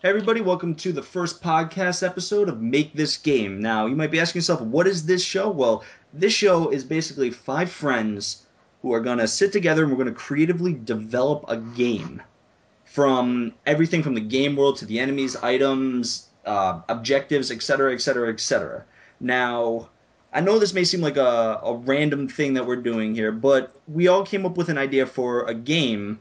Hey everybody, welcome to the first podcast episode of Make This Game. Now, you might be asking yourself, what is this show? Well, this show is basically five friends who are going to sit together and we're going to creatively develop a game from everything from the game world to the enemies, items, objectives, etc., etc., etc. Now, I know this may seem like a random thing that we're doing here, but we all came up with an idea for a game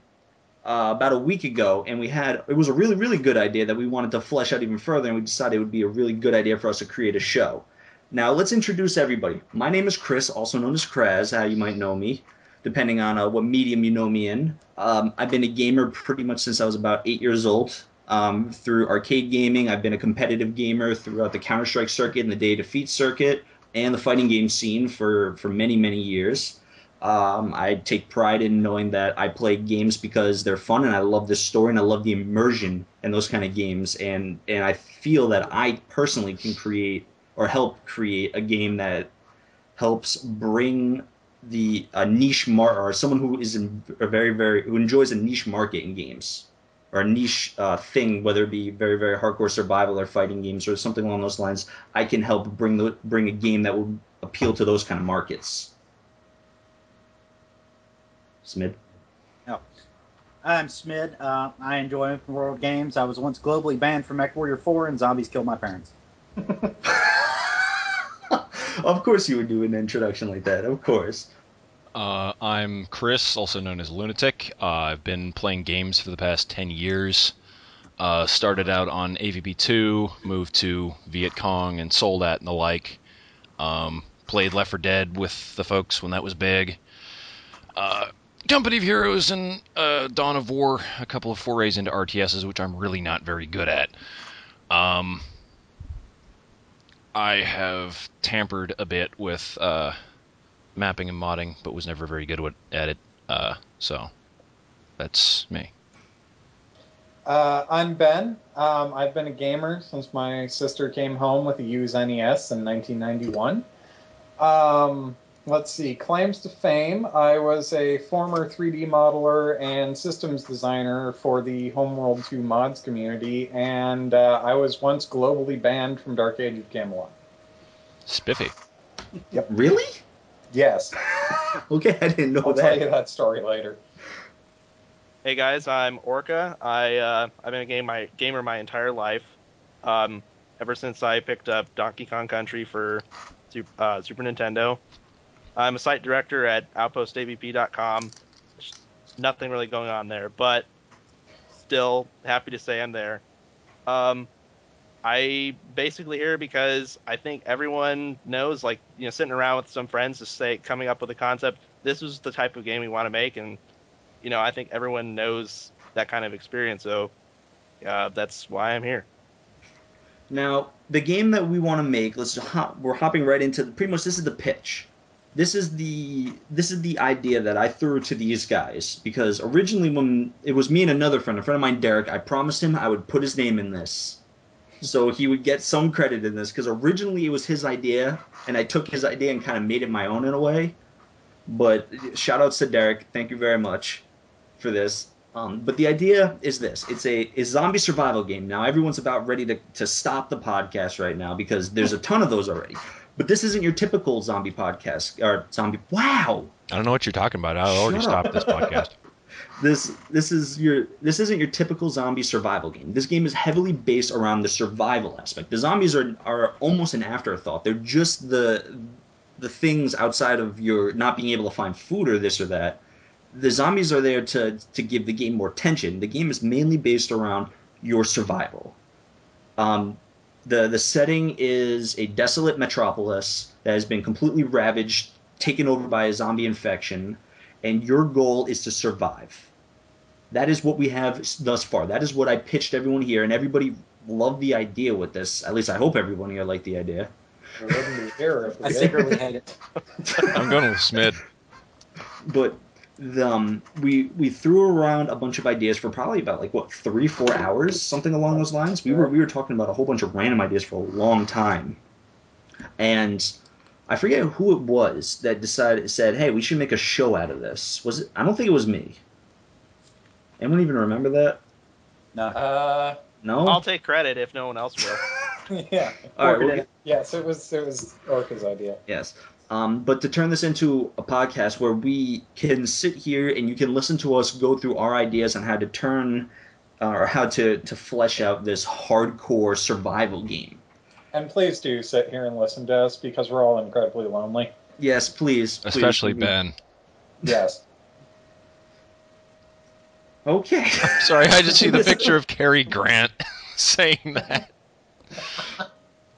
about a week ago, and it was a really, really good idea that we wanted to flesh out even further, and we decided it would be a really good idea for us to create a show. Now, let's introduce everybody. My name is Chris, also known as Craz, how you might know me, depending on what medium you know me in. I've been a gamer pretty much since I was about 8 years old. Through arcade gaming, I've been a competitive gamer throughout the Counter-Strike circuit and the Day of Defeat circuit and the fighting game scene for many, many years. I take pride in knowing that I play games because they're fun and I love the story and I love the immersion in those kind of games. And I feel that I personally can create or help create a game that helps bring the a niche or someone who is in a who enjoys a niche market in games or a niche thing, whether it be very, very hardcore survival or fighting games or something along those lines. I can help bring a game that will appeal to those kind of markets. Smid. Oh. I'm Smid. I enjoy open world games. I was once globally banned from MechWarrior 4 and zombies killed my parents. Of course you would do an introduction like that, of course. I'm Chris, also known as Lunatic. I've been playing games for the past 10 years. Started out on AVP2, moved to Viet Cong and Soldat and the like. Played Left 4 Dead with the folks when that was big. Company of Heroes and Dawn of War, a couple of forays into RTSs, which I'm really not very good at. I have tampered a bit with mapping and modding, but was never very good at it. So that's me. I'm Ben. I've been a gamer since my sister came home with a used NES in 1991. Let's see, claims to fame. I was a former 3D modeler and systems designer for the Homeworld 2 mods community, and I was once globally banned from Dark Age of Camelot. Spiffy. Yep. Really? Yes. Okay, I didn't know I'll that. tell you that story later. Hey guys, I'm Orca. I've been a gamer my entire life. Ever since I picked up Donkey Kong Country for Super Nintendo. I'm a site director at outpostavp.com. Nothing really going on there, but still happy to say I'm there. I basically here because I think everyone knows, sitting around with some friends to say, coming up with a concept, this is the type of game we want to make, and I think everyone knows that kind of experience, so that's why I'm here. Now, the game that we want to make, we're hopping right into pretty much this is the pitch. This is the idea that I threw to these guys because originally when it was me and a friend of mine, Derek, I promised him I would put his name in this. So he would get some credit in this because originally it was his idea and I took his idea and kind of made it my own in a way. But shout outs to Derek. Thank you very much for this. But the idea is this. It's a zombie survival game. Now, everyone's about ready to stop the podcast right now because there's a ton of those already. But this isn't your typical zombie podcast. Or zombie... Wow! I don't know what you're talking about. I already stopped this podcast. This isn't your typical zombie survival game. This game is heavily based around the survival aspect. The zombies are almost an afterthought. They're just the things outside of your not being able to find food or this or that. The zombies are there to give the game more tension. The game is mainly based around your survival. The setting is a desolate metropolis that has been completely ravaged, taken over by a zombie infection, and your goal is to survive. That is what we have thus far. That is what I pitched everyone here, and everybody loved the idea with this. At least I hope everyone here liked the idea. I secretly hate it. I'm going with Smid. But we threw around a bunch of ideas for probably about 3-4 hours, something along those lines. We were talking about a whole bunch of random ideas for a long time, and I forget who it was that said, "Hey, we should make a show out of this." I don't think it was me. Anyone even remember that? No. No. I'll take credit if no one else will. Yeah. All right. Orca Well, did it. Yes, it was Orca's idea. yes. But to turn this into a podcast where we can sit here and you can listen to us go through our ideas on how to turn or how to flesh out this hardcore survival game. And please do sit here and listen to us because we're all incredibly lonely. Yes, please. Especially please. Ben. Yes. Okay. Sorry, I just see the picture of Cary Grant saying that.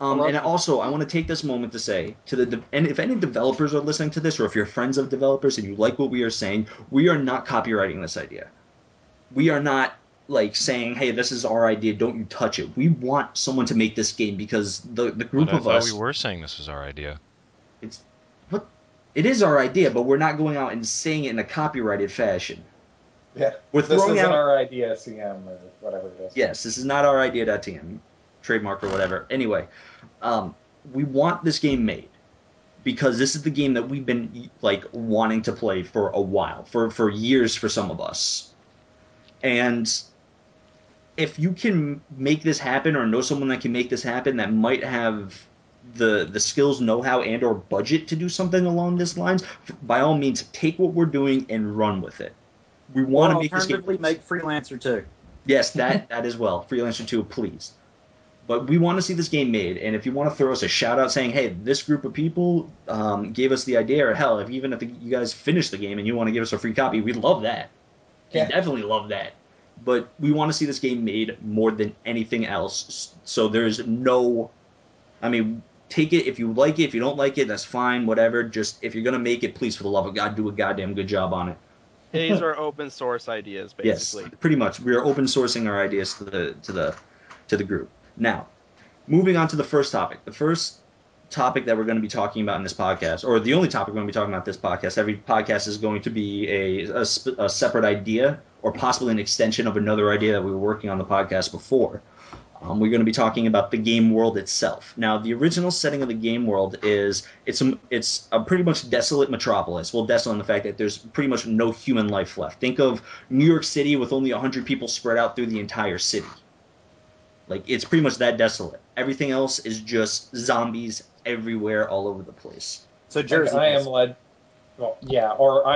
And also, I want to take this moment to say to and if any developers are listening to this, or if you're friends of developers and you like what we are saying, we are not copywriting this idea. We are not like saying, "Hey, this is our idea. Don't you touch it." We want someone to make this game because the group But I of thought us. we were saying this was our idea. It's what it is our idea, but we're not going out and saying it in a copyrighted fashion. Yeah. We're This throwing isn't out. our idea, CM, or whatever it is. Yes, this is not our idea.tm, trademark or whatever. Anyway, we want this game made because this is the game that we've been like wanting to play for a while, for years for some of us. And if you can make this happen or know someone that can make this happen that might have the skills, know-how, and or budget to do something along this lines, by all means, take what we're doing and run with it. We want to make this game. Alternatively, make Freelancer 2. Yes, that as well. Freelancer 2, please. But we want to see this game made, and if you want to throw us a shout out saying, "Hey, this group of people gave us the idea," or hell, even if you guys finish the game and you want to give us a free copy, we'd love that. We definitely love that. But we want to see this game made more than anything else. So there's no, I mean, take it if you like it. If you don't like it, that's fine. Whatever. Just if you're gonna make it, please, for the love of God, do a goddamn good job on it. These are open source ideas, basically. Yes, pretty much. We are open sourcing our ideas to the group. Now, moving on to the first topic. The first topic that we're going to be talking about in this podcast, or the only topic we're going to be talking about in this podcast. Every podcast is going to be a separate idea, or possibly an extension of another idea that we were working on the podcast before. We're going to be talking about the game world itself. Now, the original setting of the game world is it's a pretty much desolate metropolis. Well, desolate in the fact that there's pretty much no human life left. Think of New York City with only 100 people spread out through the entire city. Like, it's pretty much that desolate. Everything else is just zombies everywhere, all over the place. So Jersey. Like I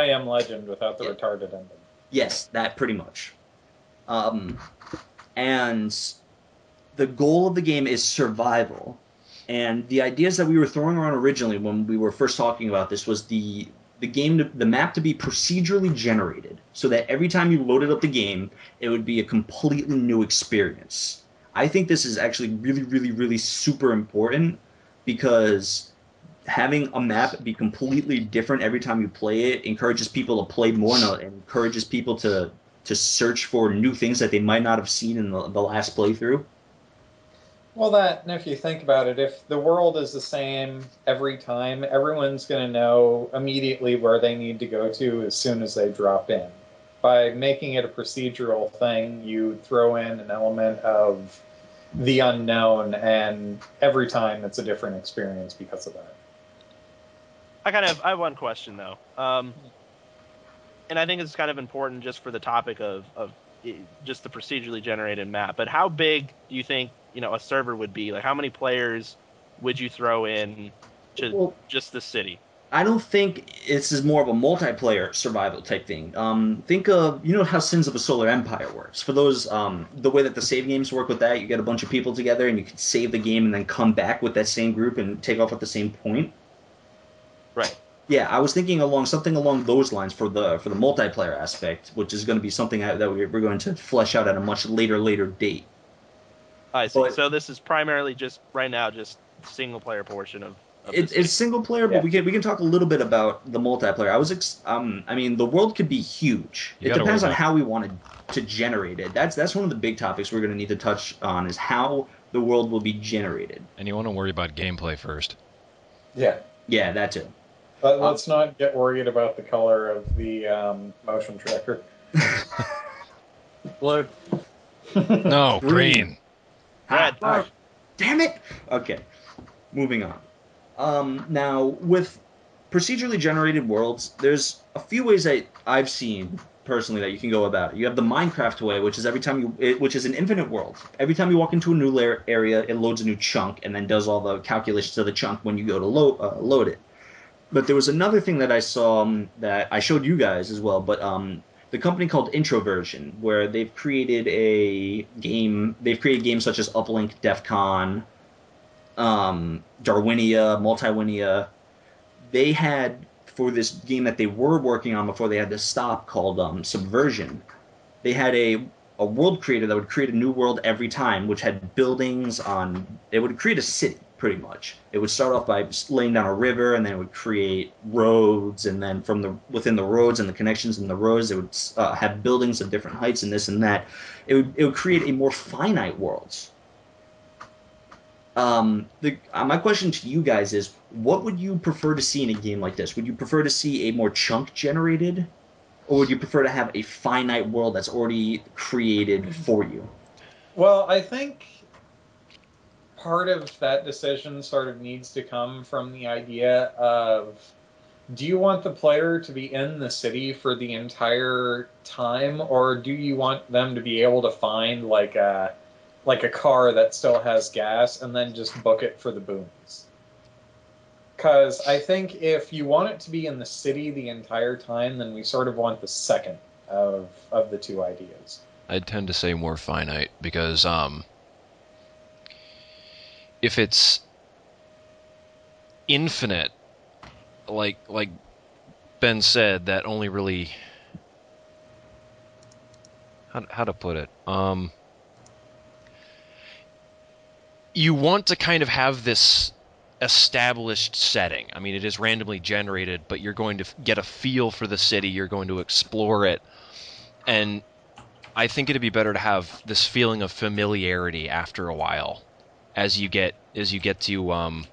Am Legend without the retarded ending. Yes, that pretty much. And the goal of the game is survival. And the ideas that we were throwing around originally when we were first talking about this was the map to be procedurally generated, so that every time you loaded up the game, it would be a completely new experience. I think this is actually really, really, really super important because having a map be completely different every time you play it encourages people to play more and encourages people to search for new things that they might not have seen in the last playthrough. Well, and if you think about it, if the world is the same every time, everyone's going to know immediately where they need to go to as soon as they drop in. By making it a procedural thing, you throw in an element of the unknown, and every time it's a different experience because of that. I have one question, though. And I think it's kind of important just for the topic of just the procedurally generated map. But how big do you think a server would be? Like, how many players would you throw in to just the city? I don't think this is more of a multiplayer survival type thing. Think of how Sins of a Solar Empire works. For those, the way that the save games work with that, you get a bunch of people together and you can save the game and then come back with that same group and take off at the same point. Right. Yeah, I was thinking something along those lines for the multiplayer aspect, which is going to be something that we're going to flesh out at a much later date. I see. So this is primarily just single player portion of it's single player, but we can talk a little bit about the multiplayer. I mean, the world could be huge. It depends on how we wanted to generate it. That's one of the big topics we're going to need to touch on is how the world will be generated. And you want to worry about gameplay first. Yeah. Yeah, that too. But let's not get worried about the color of the motion tracker. Blue. No, green. Red. Damn it! Okay, moving on. Now, with procedurally generated worlds, there's a few ways that I've seen personally that you can go about it. You have the Minecraft way, which is which is an infinite world. Every time you walk into a new area, it loads a new chunk and then does all the calculations of the chunk when you go to load it. But there was another thing that I saw that I showed you guys as well. But the company called Introversion, where they've created a game. They've created games such as Uplink, DEF Darwinia, Multiwinia. They had for this game that they were working on before they had to stop called Subversion. They had a world creator that would create a new world every time, which had buildings on. It would create a city pretty much. It would start off by laying down a river, and then it would create roads, and then from the within the roads and the connections in the roads, it would have buildings of different heights and this and that. It would create a more finite world. My question to you guys is, what would you prefer to see in a game like this? Would you prefer to see a more chunk generated, or would you prefer to have a finite world that's already created for you? Well, I think part of that decision sort of needs to come from the idea of, do you want the player to be in the city for the entire time, or do you want them to be able to find like a car that still has gas and then just book it for the boons? Because I think if you want it to be in the city the entire time, then we sort of want the second of the two ideas. I'd tend to say more finite because if it's infinite, like Ben said, that only really how to put it. You want to kind of have this established setting. I mean, it is randomly generated, but you're going to get a feel for the city. You're going to explore it, and I think it'd be better to have this feeling of familiarity after a while, as you get to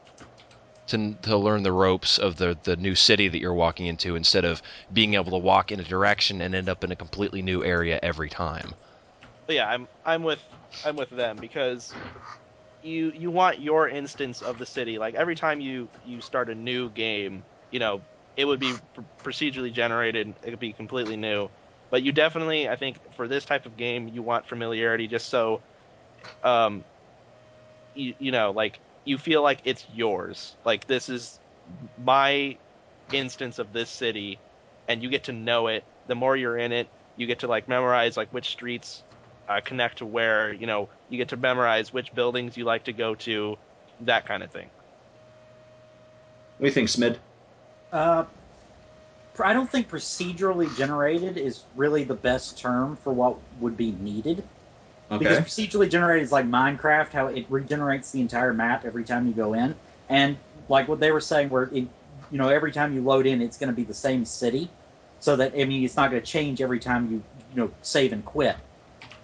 learn the ropes of the new city that you're walking into, instead of being able to walk in a direction and end up in a completely new area every time. But yeah, I'm with them because you want your instance of the city. Like every time you start a new game, it would be procedurally generated. It could be completely new. But you definitely, I think, for this type of game, you want familiarity, just so um like you feel like it's yours. Like this is my instance of this city, and you get to know it. The more you're in it, you get to like memorize like which streets connect to where. You get to memorize which buildings you like to go to, that kind of thing. What do you think, Smid? Uh, I don't think procedurally generated is really the best term for what would be needed. Because Okay. procedurally generated is like Minecraft, how it regenerates the entire map every time you go in. And like what they were saying, where every time you load in, it's going to be the same city. So that, I mean, it's not going to change every time you save and quit.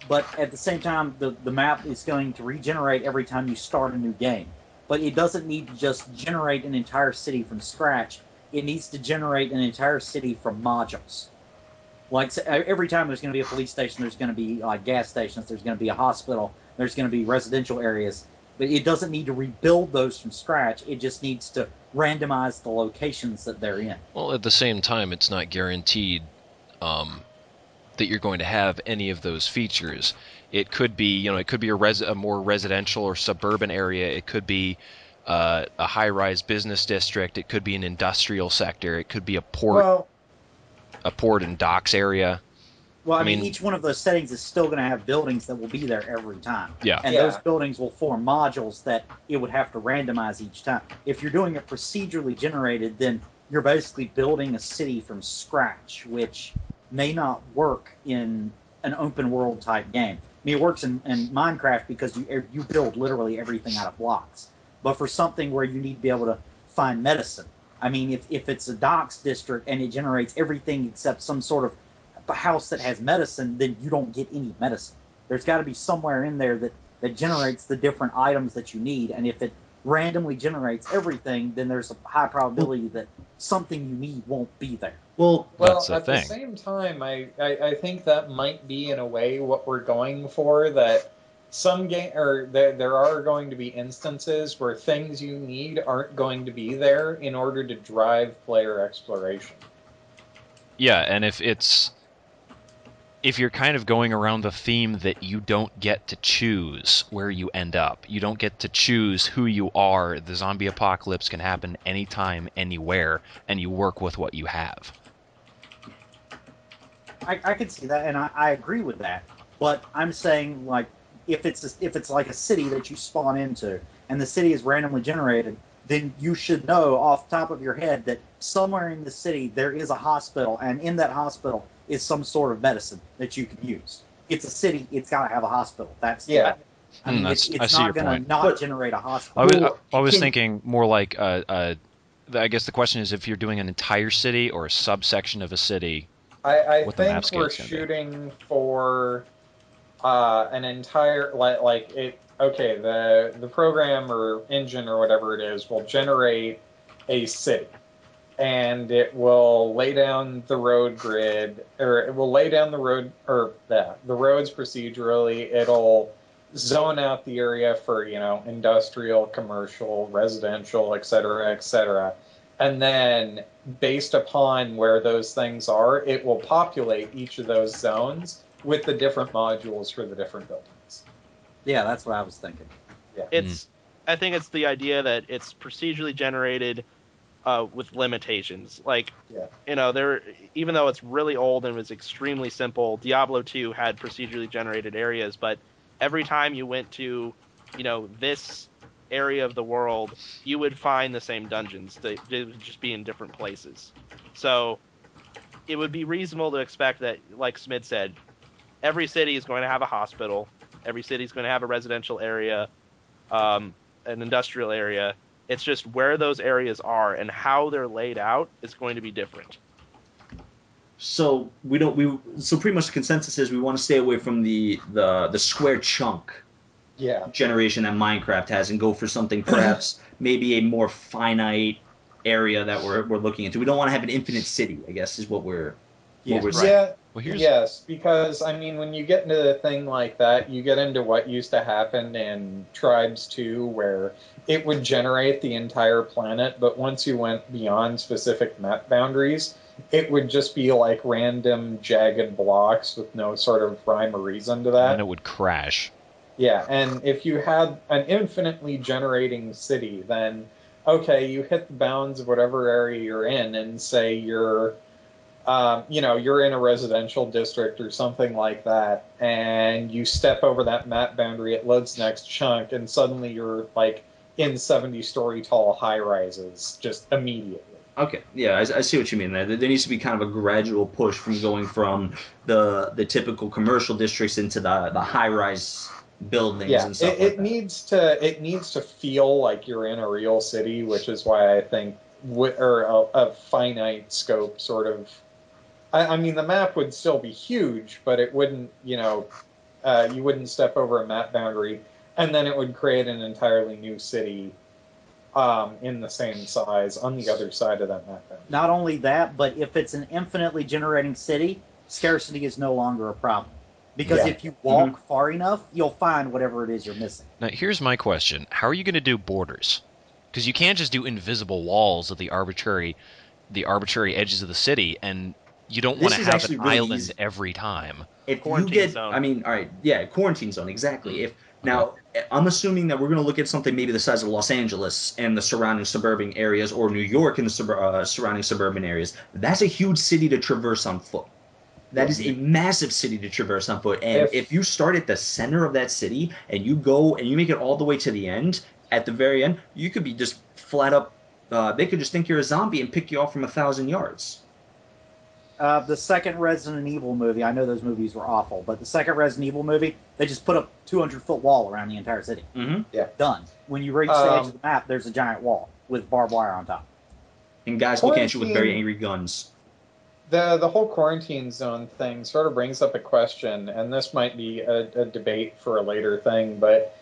But at the same time, the map is going to regenerate every time you start a new game. But it doesn't need to just generate an entire city from scratch. It needs to generate an entire city from modules. Like every time there's going to be a police station, there's going to be like gas stations, there's going to be a hospital, there's going to be residential areas. But it doesn't need to rebuild those from scratch. It just needs to randomize the locations that they're in. Well, at the same time, it's not guaranteed that you're going to have any of those features. It could be, a more residential or suburban area. It could be a high-rise business district. It could be an industrial sector. It could be Well, a port and docks area. Well, I I mean, mean, each one of those settings is still going to have buildings that will be there every time. yeah. And Yeah. those buildings will form modules that it would have to randomize each time. If you're doing it procedurally generated, then you're basically building a city from scratch, which may not work in an open world type game. I mean, it works in Minecraft because you build literally everything out of blocks. But for something where you need to be able to find medicine, I mean, if it's a docks district and it generates everything except some sort of a house that has medicine, then you don't get any medicine. There's got to be somewhere in there that generates the different items that you need. And if it randomly generates everything, then there's a high probability that something you need won't be there. Well, That's the at the thing. same time, I think that might be in a way what we're going for. That some game or there are going to be instances where things you need aren't going to be there in order to drive player exploration. Yeah, and if it's if you're kind of going around the theme that you don't get to choose where you end up, you don't get to choose who you are, the zombie apocalypse can happen anytime, anywhere, and you work with what you have. I could see that, and I agree with that. But I'm saying, like, if it's like a city that you spawn into, and the city is randomly generated, then you should know off the top of your head that somewhere in the city there is a hospital, and in that hospital is some sort of medicine that you can use. It's a city; it's got to have a hospital. That's Yeah. I mean, I it's see your not going point. to not But- generate a I hospital. was, I was can- thinking more like, I guess the question is if you're doing an entire city or a subsection of a city. I What the map think scale we're is gonna be. shooting for an entire like it. Okay, the program or engine or whatever it is will generate a city, and it will lay down the road grid, or it will lay down the road or the roads procedurally. It'll zone out the area for industrial, commercial, residential, et cetera, et cetera. And then based upon where those things are, it will populate each of those zones with the different modules for the different buildings. Yeah, that's what I was thinking. Yeah. I think it's the idea that it's procedurally generated with limitations. Like, Yeah. there, even though it's really old and was extremely simple, Diablo 2 had procedurally generated areas, but every time you went to, this area of the world, you would find the same dungeons. They would just be in different places. So it would be reasonable to expect that, like Smid said, every city is going to have a hospital, every city is going to have a residential area, um, an industrial area. It's just where those areas are and how they're laid out is going to be different. So we don't we so pretty much the consensus is we want to stay away from the square chunk Yeah. generation that Minecraft has and go for something perhaps maybe a more finite area that we're looking into. We don't want to have an infinite city, I guess, is what we're Yeah. saying. Yeah. Well, here's Yes, because I mean, when you get into a thing like that, you get into what used to happen in Tribes 2, where it would generate the entire planet, but once you went beyond specific map boundaries, it would just be like random jagged blocks with no sort of rhyme or reason to and then that. it would crash. Yeah, and if you had an infinitely generating city, then okay, you hit the bounds of whatever area you're in, and say you're in a residential district or something like that, and you step over that map boundary, it loads the next chunk, and suddenly you're like in 70-story tall high rises just immediately. Okay, yeah, I see what you mean. There needs to be kind of a gradual push from going from the typical commercial districts into the high rise buildings Yeah, and stuff it, like it that. needs to feel like you're in a real city, which is why I think or a finite scope sort of. I mean, the map would still be huge, but it wouldn't, you wouldn't step over a map boundary, and then it would create an entirely new city in the same size on the other side of that map boundary. Not only that, but if it's an infinitely generating city, scarcity is no longer a problem. Because Yeah. if you walk far enough, you'll find whatever it is you're missing. Now, here's my question: how are you going to do borders? Because you can't just do invisible walls of the arbitrary edges of the city, and you don't want This to is have actually an really island easy. every time. If you Quarantine get, zone. I mean, all right, yeah, quarantine zone, exactly. If Okay. now, I'm assuming that we're going to look at something maybe the size of Los Angeles and the surrounding suburban areas, or New York and the surrounding suburban areas. That's a huge city to traverse on foot. That is a massive city to traverse on foot. And if you start at the center of that city and you go and you make it all the way to the end, at the very end, you could be just flat up. They could just think you're a zombie and pick you off from 1,000 yards. The second Resident Evil movie, I know those movies were awful, but the second Resident Evil movie, they just put a 200-foot wall around the entire city. Mm-hmm. Done. When you reach the edge of the map, there's a giant wall with barbed wire on top. And guys looking at you with very angry guns. The whole quarantine zone thing sort of brings up a question, and this might be a debate for a later thing, but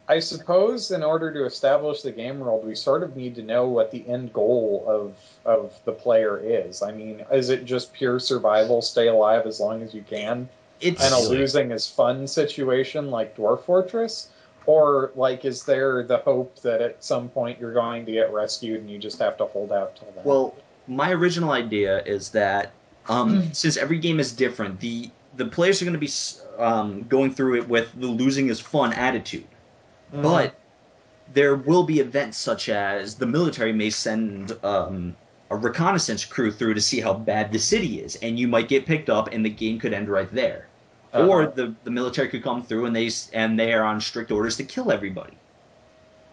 I suppose in order to establish the game world, we sort of need to know what the end goal of the player is. I mean, is it just pure survival, stay alive as long as you can, and a losing is fun situation like Dwarf Fortress? Or, like, is there the hope that at some point you're going to get rescued and you just have to hold out till then? Well, my original idea is that Since every game is different, the players are going to be going through it with the losing is fun attitude. Mhm. But there will be events such as the military may send a reconnaissance crew through to see how bad the city is, and you might get picked up, and the game could end right there. Or Uh-huh. the military could come through, and they are on strict orders to kill everybody.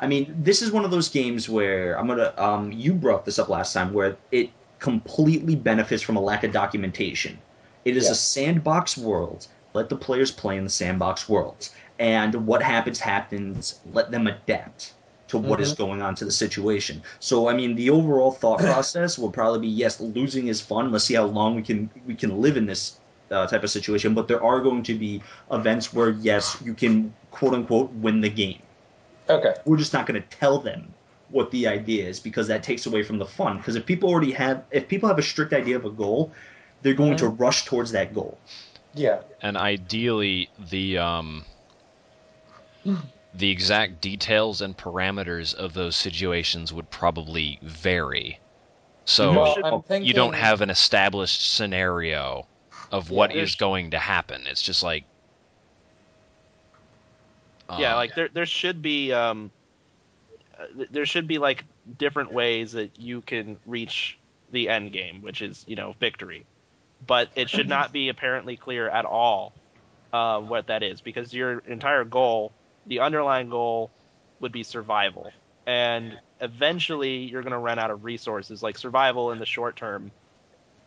I mean, this is one of those games where I'm gonna you brought this up last time where it completely benefits from a lack of documentation. It is a Yeah. sandbox world. Let the players play in the sandbox worlds. And what happens happens. Let them adapt to what is Mhm. going on to the situation. So I mean the overall thought process will probably be yes, losing is fun. Let's see how long we can live in this type of situation. But there are going to be events where yes, you can quote unquote win the game. Okay. We're just not going to tell them what the idea is because that takes away from the fun. Because if people have a strict idea of a goal, they're going to Mhm. rush towards that goal. Yeah. And ideally, the exact details and parameters of those situations would probably vary. Mhm. So Well, Should I'm you don't thinking. have an established scenario of what Yeah. is there's going to happen. It's just like, yeah, um, like there should be like different ways that you can reach the end game, which is victory. But it should not be apparently clear at all what that is, because your entire goal, the underlying goal, would be survival, and eventually you're going to run out of resources. Like survival in the short term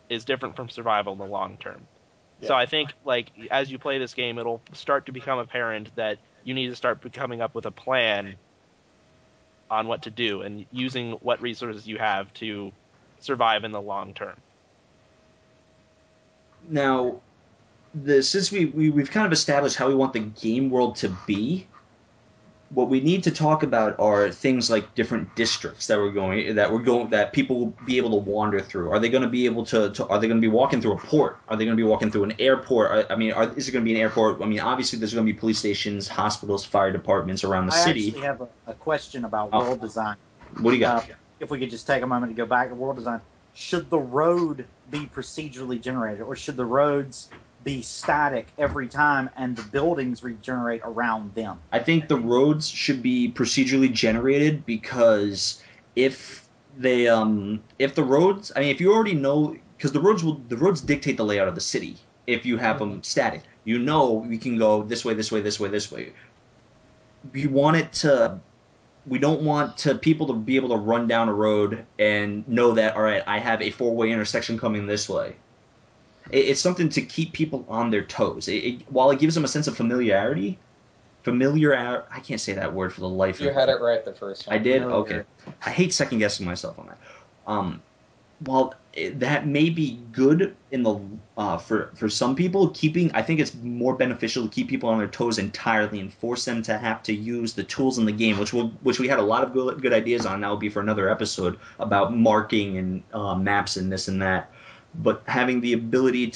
is different from survival in the long term. So Yeah. I think like as you play this game, it'll start to become apparent that you need to start coming up with a plan on what to do and using what resources you have to survive in the long term. Now, since we've kind of established how we want the game world to be, what we need to talk about are things like different districts that people will be able to wander through. Are they going to be able to are they going to be walking through a port? Are they going to be walking through an airport? I mean, is it going to be an airport? I mean, obviously there's going to be police stations, hospitals, fire departments around the I city. actually have a question about Oh, world design. what do you Uh, got? if we could just take a moment to go back to world design, should the road be procedurally generated, or should the roads be static every time and the buildings regenerate around them? I think the roads should be procedurally generated because if the roads, I mean, if you already know, because the roads dictate the layout of the city. If you have Mhm. them static, you know you can go this way, this way, this way, this way. We want it to. We don't want to people to be able to run down a road and know that all right, I have a four-way intersection coming this way. It's something to keep people on their toes. While it gives them a sense of I can't say that word for the life You of me. had it right the first I time. did. Okay. Familiar. I hate second guessing myself on that. While that may be good in the for some people, I think it's more beneficial to keep people on their toes entirely and force them to have to use the tools in the game, which we had a lot of good ideas on. That will be for another episode about marking and maps and this and that. But having the ability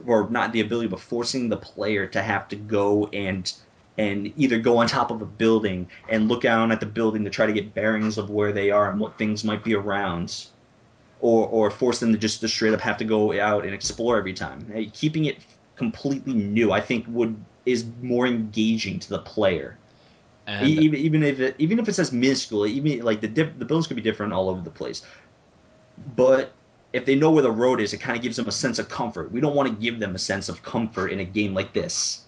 or not the ability, but forcing the player to have to go and either go on top of a building and look down at the building to try to get bearings of where they are and what things might be around, or force them to just to straight up have to go out and explore every time. Keeping it completely new, I think, would is more engaging to the player. and Even if it says minuscule, even like the builds could be different all over the place. But if they know where the road is, it kind of gives them a sense of comfort. We don't want to give them a sense of comfort in a game like this.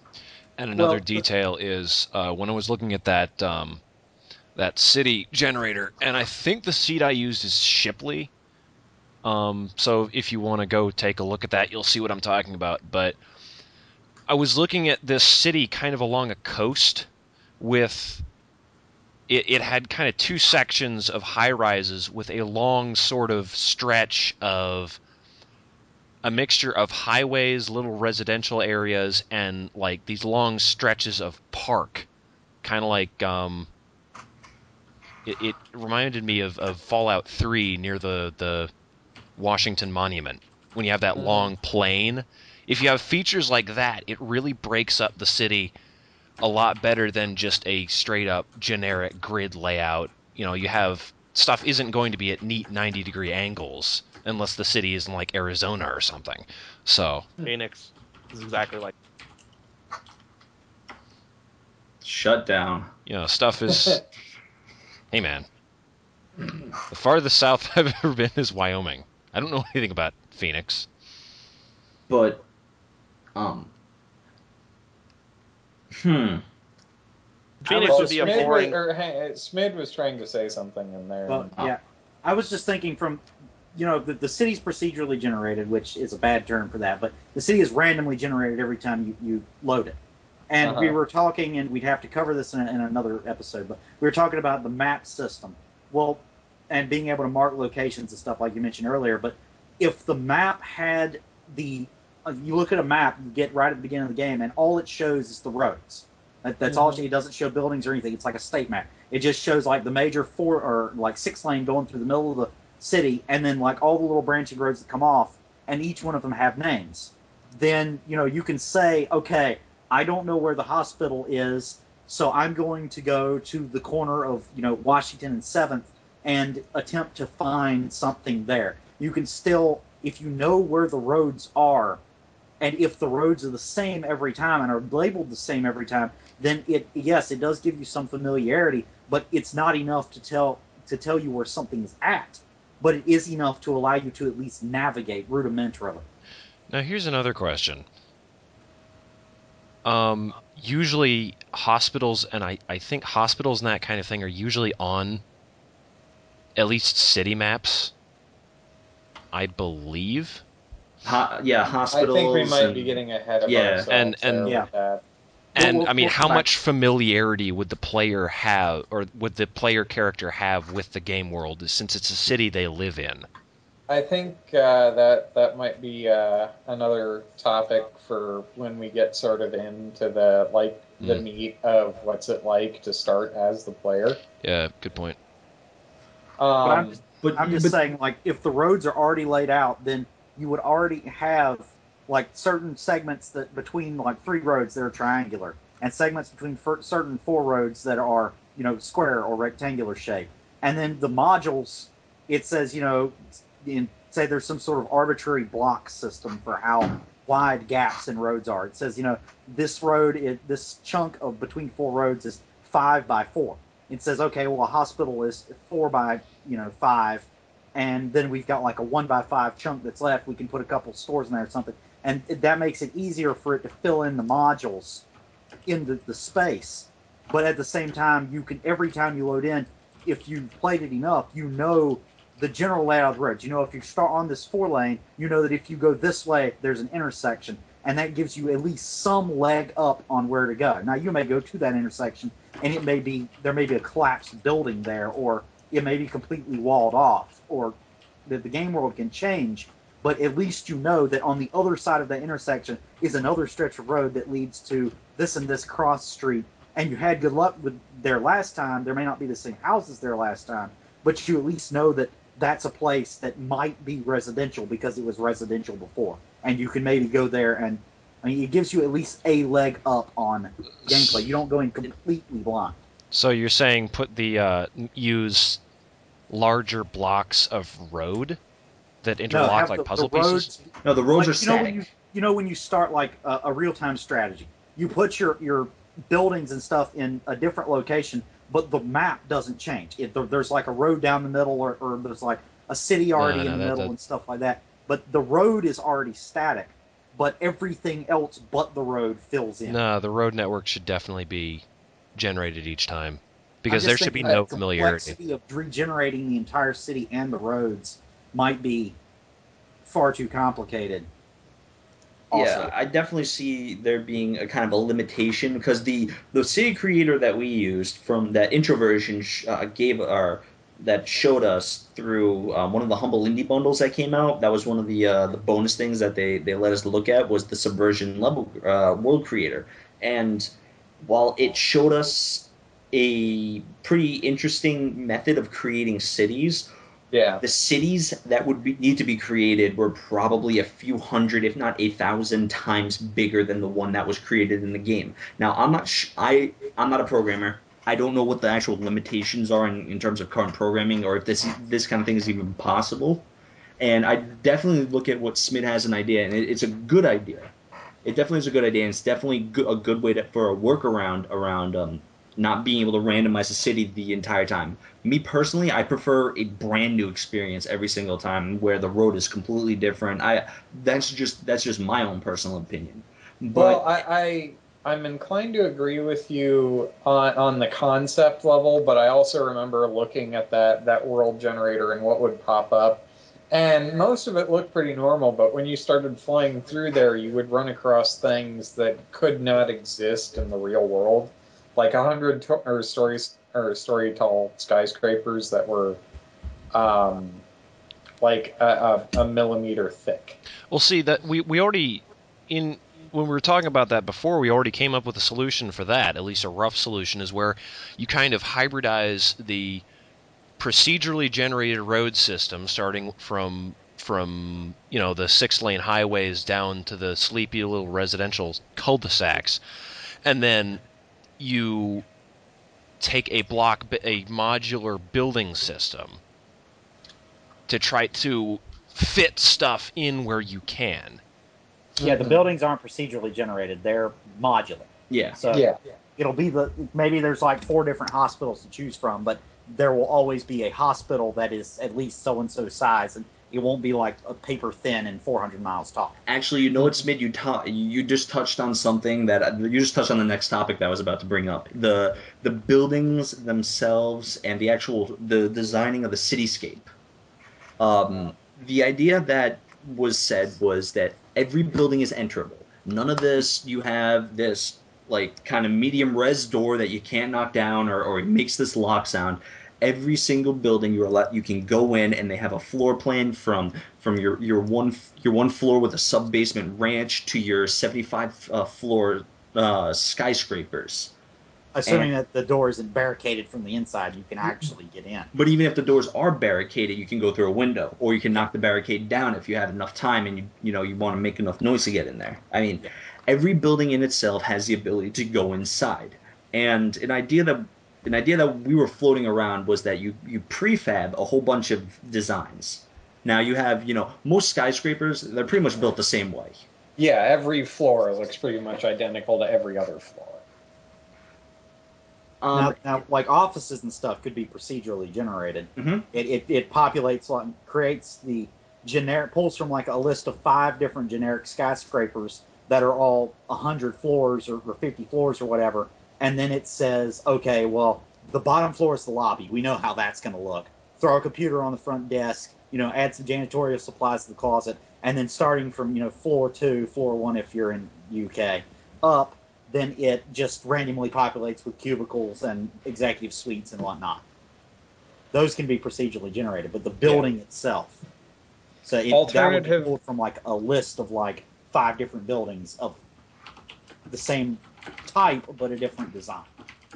and another Well, detail is when I was looking at that city generator, and I think the seed I used is Shipley. So if you want to go take a look at that, you'll see what I'm talking about. But I was looking at this city kind of along a coast with it had kind of two sections of high rises with a long sort of stretch of a mixture of highways, little residential areas, and like these long stretches of park. Kind of like it reminded me of Fallout 3 near the Washington Monument when you have that Mhm. long plain. If you have features like that, it really breaks up the city a lot better than just a straight up generic grid layout. You know, you have stuff isn't going to be at neat 90-degree angles unless the city is in like Arizona or something. So Phoenix is exactly like. Shut down. stuff is. Hey man, the farthest south I've ever been is Wyoming. I don't know anything about Phoenix. But, um, hmm. Phoenix would be a Smid boring. Smid was trying to say something in there. Well, yeah, I was just thinking from, the city's procedurally generated, which is a bad term for that, but the city is randomly generated every time you load it. And we were talking, and we'd have to cover this in another episode, but we were talking about the map system. Well, and being able to mark locations and stuff like you mentioned earlier. But if the map had you look at a map, you get right at the beginning of the game, and all it shows is the roads. That's all. It doesn't show buildings or anything. It's like a state map. It just shows like the major 4 or like 6 lane going through the middle of the city, and then like all the little branching roads that come off, and each one of them have names. Then you can say, okay, I don't know where the hospital is, so I'm going to go to the corner of Washington and 7th and attempt to find something there. You can still, if you know where the roads are, and if the roads are the same every time and are labeled the same every time, then it does give you some familiarity, but it's not enough to tell you where something is at. But it is enough to allow you to at least navigate rudimentarily. Now here's another question. Usually hospitals, and I think hospitals and that kind of thing are usually on at least city maps, I believe. Hospitals. I think we might be getting ahead of ourselves and with that. And I mean, how much familiarity would the player have, or would the player character have with the game world, since it's a city they live in? I think that might be another topic for when we get sort of into the meat of what's it like to start as the player. Yeah, good point. I'm just saying, like, if the roads are already laid out, then you would already have like certain segments that between like 3 roads that are triangular, and segments between certain 4 roads that are square or rectangular shape. And then the modules, it says say there's some sort of arbitrary block system for how wide gaps in roads are. It says this chunk of between 4 roads is 5 by 4. It says, okay, well, a hospital is 4 by 5, and then we've got like a 1 by 5 chunk that's left. We can put a couple stores in there or something, and that makes it easier for it to fill in the modules in the space. But at the same time, you can, every time you load in, if you've played it enough, the general layout of the roads. If you start on this 4 lane, you know that if you go this way, there's an intersection, and that gives you at least some leg up on where to go. Now, you may go to that intersection, and there may be a collapsed building there, or it may be completely walled off, or the game world can change, but at least you know that on the other side of that intersection is another stretch of road that leads to this and this cross street, and you had good luck with there last time. There may not be the same houses there last time, but you at least know that that's a place that might be residential because it was residential before, and you can maybe go there, and it gives you at least a leg up on gameplay. You don't go in completely blind. So you're saying use larger blocks of road that interlock like puzzle pieces? No, the roads are static. When you start like a real-time strategy, you put your buildings and stuff in a different location, but the map doesn't change. There's like a road down the middle, or there's like a city already in the middle and stuff like that. But the road is already static, but everything else but the road fills in. No, the road network should definitely be generated each time, because there should be no familiarity. The complexity of regenerating the entire city and the roads might be far too complicated. Also. Yeah, I definitely see there being a kind of a limitation, because the city creator that we used from that intro version that showed us through one of the humble indie bundles that came out. That was one of the bonus things that they let us look at, was the subversion level world creator. And while it showed us a pretty interesting method of creating cities, the cities that would need to be created were probably a few hundred, if not 1,000 times bigger than the one that was created in the game. Now, I'm not a programmer. I don't know what the actual limitations are in terms of current programming, or if this kind of thing is even possible. And I definitely look at what Smid has an idea, and it's a good idea. It definitely is a good idea, and it's definitely a good way for a workaround around not being able to randomize the city the entire time. Me personally, I prefer a brand new experience every single time where the road is completely different. That's just my own personal opinion. Well, But I'm inclined to agree with you on the concept level, but I also remember looking at that world generator and what would pop up. And most of it looked pretty normal, but when you started flying through there, you would run across things that could not exist in the real world, like 100 story tall skyscrapers that were um, like a millimeter thick. Well, see that we already in when we were talking about that before, we already came up with a solution for that. At least a rough solution is where you kind of hybridize the procedurally generated road system, starting from the 6-lane highways down to the sleepy little residential cul-de-sacs, and then you take a modular building system to try to fit stuff in where you can. Yeah, the buildings aren't procedurally generated; they're modular. yeah, So Yeah. it'll be maybe there's like 4 different hospitals to choose from, but there will always be a hospital that is at least so and so size, and it won't be like a paper thin and 400 miles tall. actually, you know what, Smid? You just touched on something that you just touched on the next topic that I was about to bring up. The buildings themselves and the designing of the cityscape. The idea that was said was that every building is enterable. None of this, you have this like kind of medium res door that you can't knock down, or it makes this lock sound. Every single building you can go in, and they have a floor plan from your one floor with a sub basement ranch to your 75 floor skyscrapers. Assuming And that the door isn't barricaded from the inside, you can actually get in. But even if the doors are barricaded, you can go through a window, or you can knock the barricade down if you have enough time and you want to make enough noise to get in there. I mean, Yeah. every building in itself has the ability to go inside. And an idea that we were floating around was that you prefab a whole bunch of designs. Now you have, most skyscrapers, they're pretty much built the same way. Yeah, every floor looks pretty much identical to every other floor. Um, Now, like offices and stuff could be procedurally generated. mhm. It populates, like, creates the generic, pulls from like a list of 5 different generic skyscrapers that are all 100 floors or 50 floors or whatever, and then it says, okay, well, the bottom floor is the lobby. We know how that's going to look. Throw a computer on the front desk, add some janitorial supplies to the closet, and then starting from floor 2, floor 1 if you're in UK, up, then it just randomly populates with cubicles and executive suites and whatnot. Those can be procedurally generated, but the building itself, so that would be Alternative pulled from like a list of like 5 different buildings of the same type but a different design.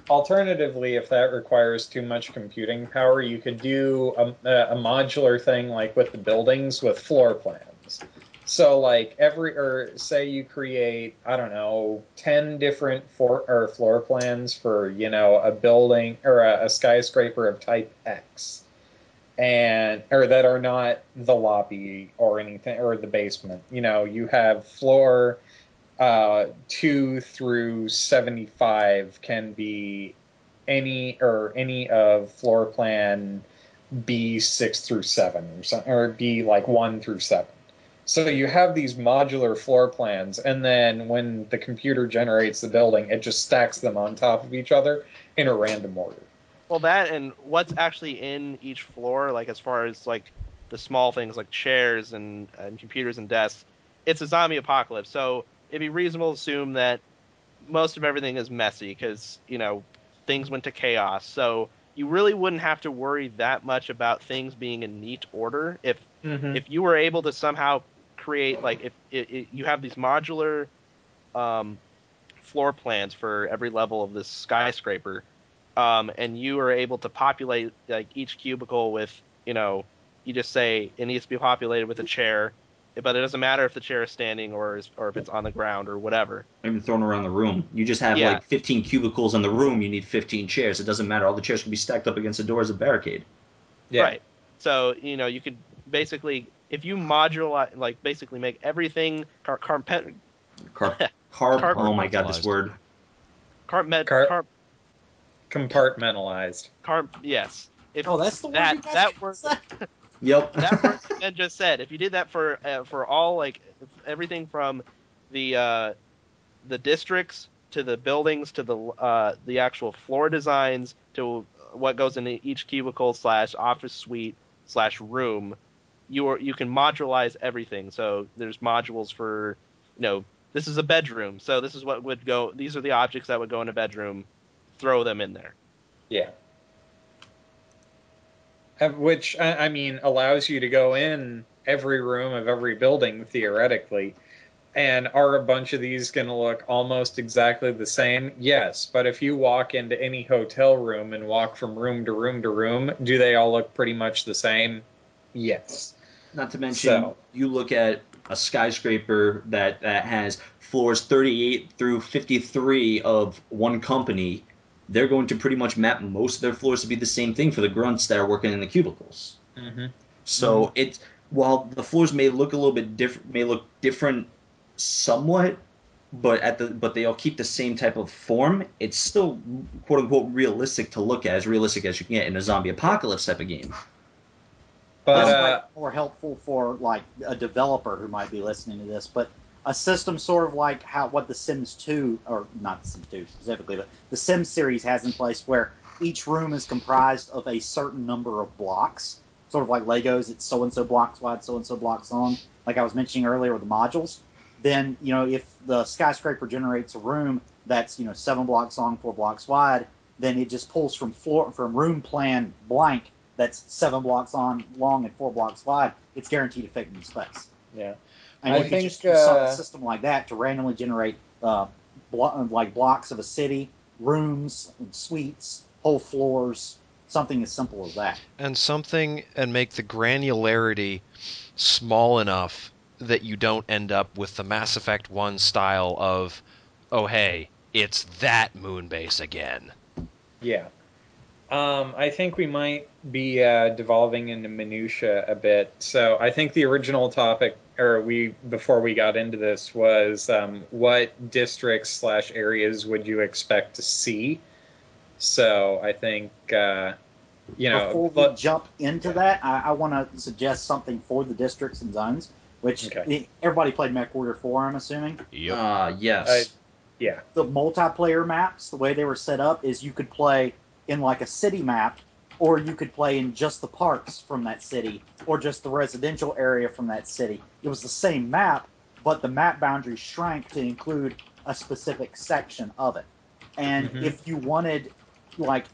Alternatively, if that requires too much computing power, you could do a modular thing like with the buildings with floor plans. So, like or say you create, I don't know, 10 different floor plans for, a building or a skyscraper of type X, and or that are not the lobby or anything or the basement. You have floor 2 through 75 can be any of floor plan B6 through 7 or something, or B like 1 through 7. So you have these modular floor plans, and then when the computer generates the building, it just stacks them on top of each other in a random order. Well, that and what's actually in each floor, like as far as like the small things like chairs and computers and desks, it's a zombie apocalypse. So it'd be reasonable to assume that most of everything is messy because, things went to chaos. So you really wouldn't have to worry that much about things being in neat order Mm-hmm. if you were able to somehow create like if you have these modular um, floor plans for every level of this skyscraper, and you are able to populate like each cubicle with, you just say it needs to be populated with a chair, but it doesn't matter if the chair is standing or if it's on the ground or whatever. Even thrown around the room. You just have Yeah. like 15 cubicles in the room. You need 15 chairs. It doesn't matter. All the chairs can be stacked up against the door as a barricade. Yeah. Right. So, you could basically, if you modularize, like basically make everything Carp. Carp- Oh my god, this word. Compartmentalized. yes. If Oh, that's the word that you guys that word said? Yep. that word Ben just said, if you did that for all like everything from the districts to the buildings to the actual floor designs to what goes into each cubicle / office suite / room, you can modularize everything. So there's modules for, this is a bedroom, so this is what would go. These are the objects that would go in a bedroom. Throw them in there. Yeah. Which, I mean, allows you to go in every room of every building, theoretically. And are a bunch of these going to look almost exactly the same? Yes. But if you walk into any hotel room and walk from room to room to room, do they all look pretty much the same? Yes. Not to mention, you look at a skyscraper that has floors 38 through 53 of one company. They're going to pretty much map most of their floors to be the same thing for the grunts that are working in the cubicles. Mm-hmm. So it's, while the floors may look a little bit different, may look different somewhat, but they all keep the same type of form. It's still quote unquote realistic to look at, as realistic as you can get in a zombie apocalypse type of game. But This might be more helpful for like a developer who might be listening to this, but a system sort of like what the Sims 2, or not the Sims 2 specifically, but the Sims series has in place, where each room is comprised of a certain number of blocks, sort of like Legos. It's so and so blocks wide, so and so blocks long. Like I was mentioning earlier with the modules. Then if the skyscraper generates a room that's 7 blocks long, 4 blocks wide, then it just pulls from room plan blank that's 7 blocks long and 4 blocks wide. It's guaranteed to fit in space. yeah. And you can just use a system like that to randomly generate blocks of a city, rooms, and suites, whole floors, something as simple as that. And make the granularity small enough that you don't end up with the Mass Effect 1 style of, oh hey, it's that moon base again. Yeah. I think we might be devolving into minutia a bit. So I think the original topic, before we got into this, was what districts / areas would you expect to see? So I think Before we jump into that, I want to suggest something for the districts and zones, which everybody played MechWarrior 4, I'm assuming. Yep. Yes. Yeah. The multiplayer maps, the way they were set up, is you could play in like a city map, or you could play in just the parks from that city, or just the residential area from that city. It was the same map, but the map boundary shrank to include a specific section of it. And if you wanted, like,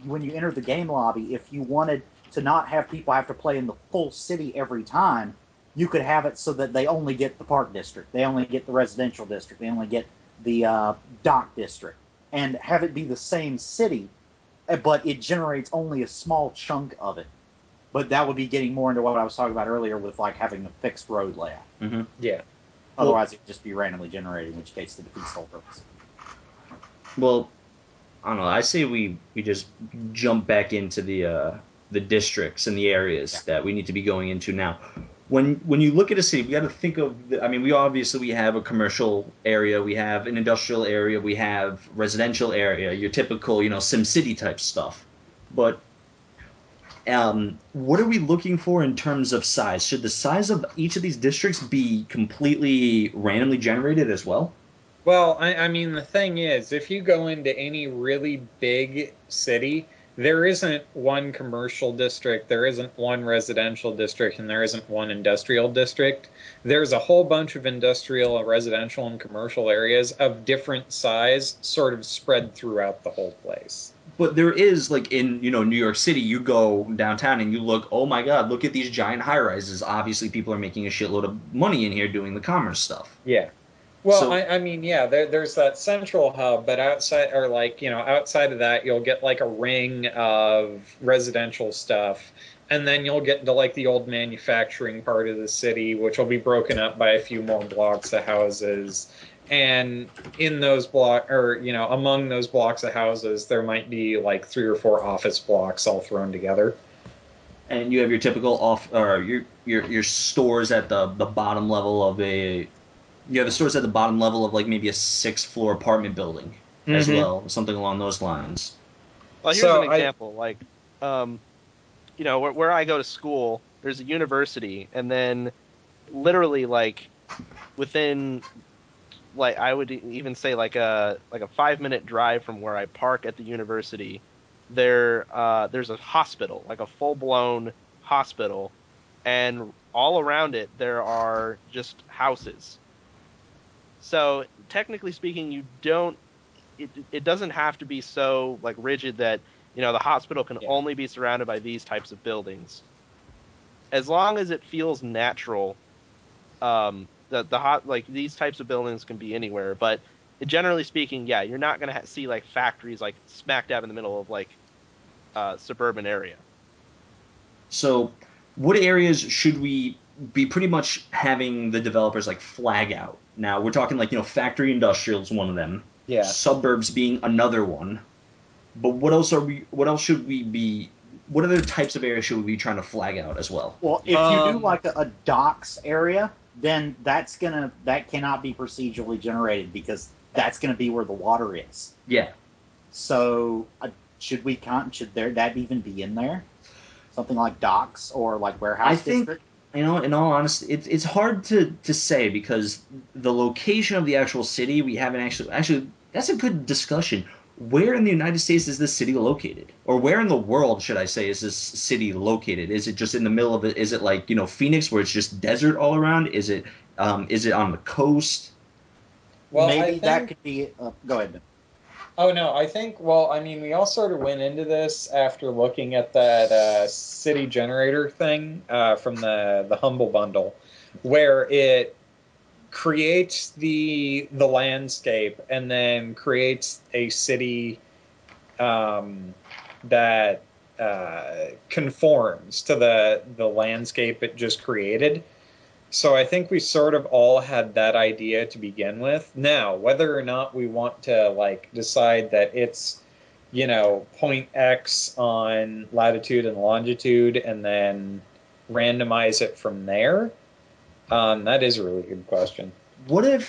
when you enter the game lobby, if you wanted to not have people have to play in the full city every time, you could have it so that they only get the park district, they only get the residential district, they only get the dock district, and have it be the same city, but it generates only a small chunk of it. But that would be getting more into what I was talking about earlier with like having a fixed road layout. Mm-hmm. Yeah. Otherwise, it would just be randomly generated, in which case it defeats the whole purpose. Well, I don't know. I say we just jump back into the districts and the areas that we need to be going into now. When you look at a city, we got to think of. I mean, we have a commercial area, we have an industrial area, we have residential area. Your typical SimCity type stuff. But what are we looking for in terms of size? Should the size of each of these districts be completely randomly generated as well? Well, I mean, the thing is, if you go into any really big city, there isn't one commercial district, there isn't one residential district, and there isn't one industrial district. There's a whole bunch of industrial, residential, and commercial areas of different size sort of spread throughout the whole place. But there is, like in New York City, you go downtown and you look, oh my God, look at these giant high rises. Obviously, people are making a shitload of money in here doing the commerce stuff. Yeah. Well, So- I mean, yeah, there's that central hub, but outside of that, you'll get like a ring of residential stuff, and then you'll get into like the old manufacturing part of the city, which will be broken up by a few more blocks of houses. And in those among those blocks of houses, there might be like 3 or 4 office blocks all thrown together. And you have your typical off or your stores at the bottom level of a you have the stores at the bottom level of like maybe a 6th floor apartment building as Mm-hmm. well, something along those lines. Well, here's So an example. Like, where I go to school, there's a university, and then literally like within like I would even say like a 5-minute drive from where I park at the university, there's a hospital, like a full blown hospital, and all around it there are just houses. So technically speaking, it doesn't have to be so like rigid that the hospital can Yeah. only be surrounded by these types of buildings. As long as it feels natural, the hot like these types of buildings can be anywhere, but generally speaking, yeah, you're not gonna see like factories like smack dab in the middle of like suburban area. So, what areas should we be pretty much having the developers like flag out? Now, we're talking like, factory industrial is one of them, yeah. suburbs being another one. But what else should we be, what other types of areas should we be trying to flag out as well? Well, if you do like a docks area, then that cannot be procedurally generated because that's gonna be where the water is. Yeah. So should that even be in there? Something like docks or like warehouse I think, district? in all honesty, it's hard to say because the location of the actual city we haven't actually that's a good discussion. Where in the United States is this city located? Or where in the world, should I say, is this city located? Is it just in the middle of it? Is it like, Phoenix where it's just desert all around? Is it on the coast? Well, Maybe that could be. Go ahead. Oh no, I think. Well, I mean, we all sort of went into this after looking at that city generator thing from the Humble Bundle, where it creates the landscape and then creates a city that conforms to the landscape it just created. So I think we sort of all had that idea to begin with. Now, whether or not we want to like decide that it's, point X on latitude and longitude and then randomize it from there, that is a really good question. What if